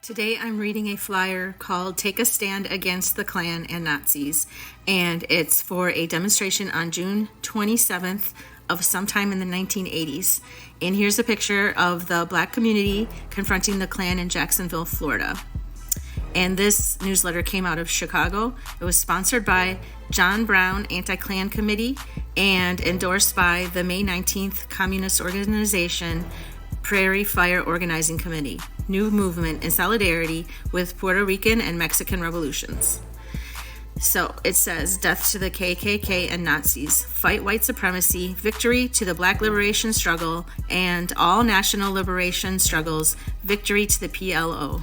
Today I'm reading a flyer called Take a Stand Against the Klan and Nazis, and it's for a demonstration on June 27th of sometime in the 1980s. And here's a picture of the Black community confronting the Klan in Jacksonville, Florida. And this newsletter came out of Chicago. It was sponsored by John Brown Anti-Klan Committee and endorsed by the May 19th Communist Organization Prairie Fire Organizing Committee, new movement in solidarity with Puerto Rican and Mexican revolutions. So it says, death to the KKK and Nazis, fight white supremacy, victory to the Black liberation struggle, and all national liberation struggles, victory to the PLO.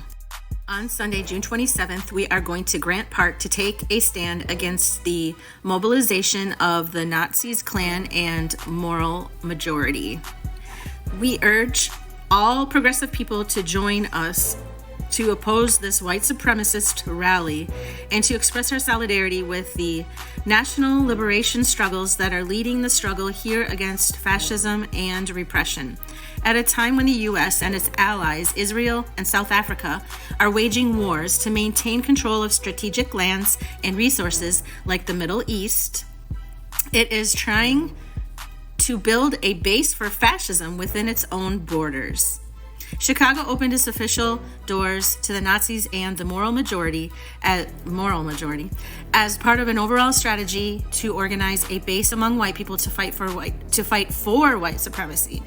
On Sunday, June 27th, we are going to Grant Park to take a stand against the mobilization of the Nazis, Klan, and moral majority. We urge all progressive people to join us to oppose this white supremacist rally and to express our solidarity with the national liberation struggles that are leading the struggle here against fascism and repression. At a time when the U.S. and its allies, Israel and South Africa, are waging wars to maintain control of strategic lands and resources like the Middle East, it is trying to build a base for fascism within its own borders. Chicago opened its official doors to the Nazis and the moral majority as part of an overall strategy to organize a base among white people to fight for white supremacy,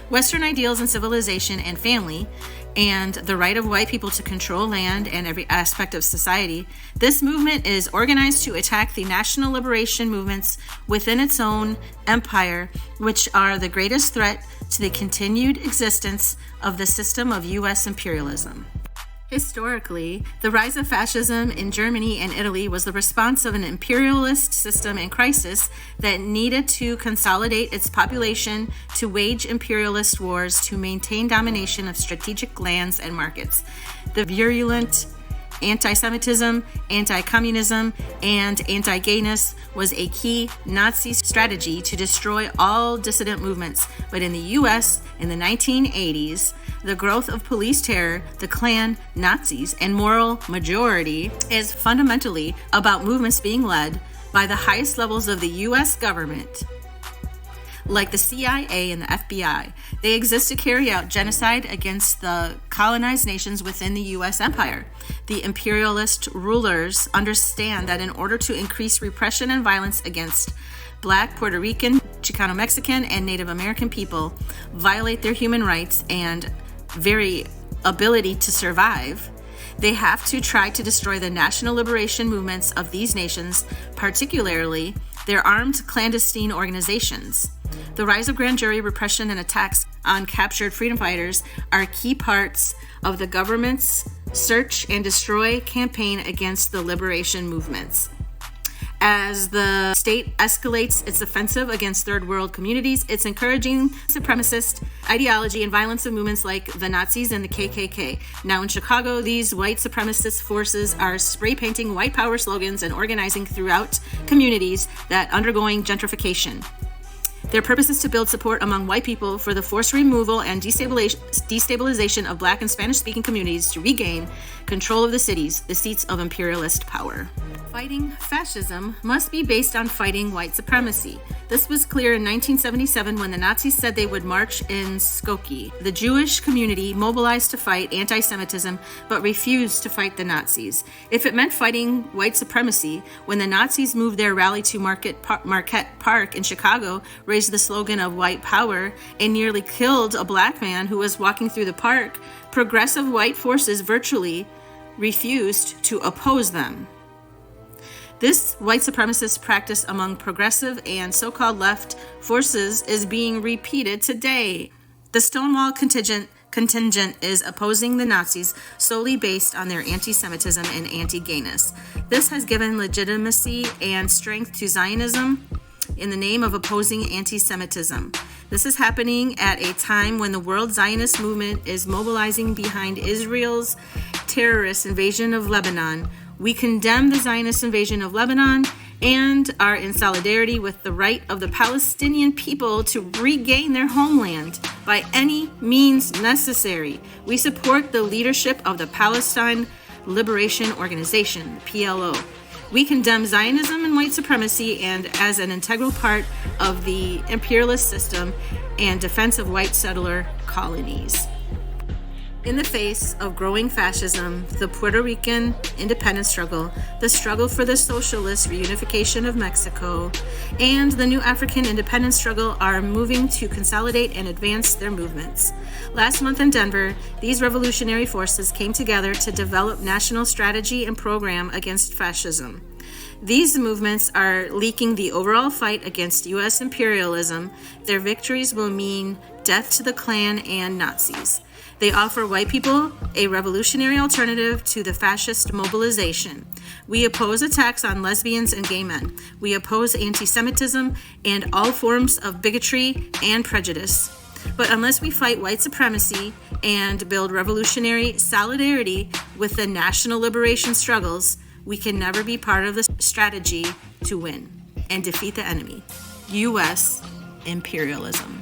Western ideals and civilization and family, and the right of white people to control land and every aspect of society. This movement is organized to attack the national liberation movements within its own empire, which are the greatest threat to the continued existence of the system of U.S. imperialism. Historically, the rise of fascism in Germany and Italy was the response of an imperialist system in crisis that needed to consolidate its population to wage imperialist wars to maintain domination of strategic lands and markets. The virulent anti-Semitism, anti-communism, and anti-gayness was a key Nazi strategy to destroy all dissident movements. But in the U.S. in the 1980s, the growth of police terror, the Klan, Nazis, and moral majority is fundamentally about movements being led by the highest levels of the U.S. government, like the CIA and the FBI. They exist to carry out genocide against the colonized nations within the U.S. empire. The imperialist rulers understand that in order to increase repression and violence against Black, Puerto Rican, Chicano-Mexican, and Native American people, violate their human rights and very ability to survive, they have to try to destroy the national liberation movements of these nations, particularly their armed clandestine organizations. The rise of grand jury repression and attacks on captured freedom fighters are key parts of the government's search and destroy campaign against the liberation movements. As the state escalates its offensive against third world communities, it's encouraging supremacist ideology and violence of movements like the Nazis and the KKK. Now in Chicago, these white supremacist forces are spray painting white power slogans and organizing throughout communities that are undergoing gentrification. Their purpose is to build support among white people for the forced removal and destabilization of Black and Spanish-speaking communities to regain control of the cities, the seats of imperialist power. Fighting fascism must be based on fighting white supremacy. This was clear in 1977 when the Nazis said they would march in Skokie. The Jewish community mobilized to fight anti-Semitism but refused to fight the Nazis. If it meant fighting white supremacy, when the Nazis moved their rally to Marquette Park in Chicago, raised the slogan of white power, and nearly killed a Black man who was walking through the park, progressive white forces virtually refused to oppose them. This white supremacist practice among progressive and so-called left forces is being repeated today. The Stonewall contingent is opposing the Nazis solely based on their anti-Semitism and anti-gayness. This has given legitimacy and strength to Zionism in the name of opposing anti-Semitism. This is happening at a time when the World Zionist Movement is mobilizing behind Israel's terrorist invasion of Lebanon. We condemn the Zionist invasion of Lebanon and are in solidarity with the right of the Palestinian people to regain their homeland. by any means necessary. We support the leadership of the Palestine Liberation Organization, PLO. We condemn Zionism and white supremacy and as an integral part of the imperialist system and defense of white settler colonies. In the face of growing fascism, the Puerto Rican independence struggle, the struggle for the socialist reunification of Mexico, and the new African independence struggle are moving to consolidate and advance their movements. Last month in Denver, these revolutionary forces came together to develop national strategy and program against fascism. These movements are leaking the overall fight against U.S. imperialism. Their victories will mean death to the Klan and Nazis. They offer white people a revolutionary alternative to the fascist mobilization. We oppose attacks on lesbians and gay men. We oppose anti-Semitism and all forms of bigotry and prejudice. But unless we fight white supremacy and build revolutionary solidarity with the national liberation struggles, we can never be part of the strategy to win and defeat the enemy, U.S. imperialism.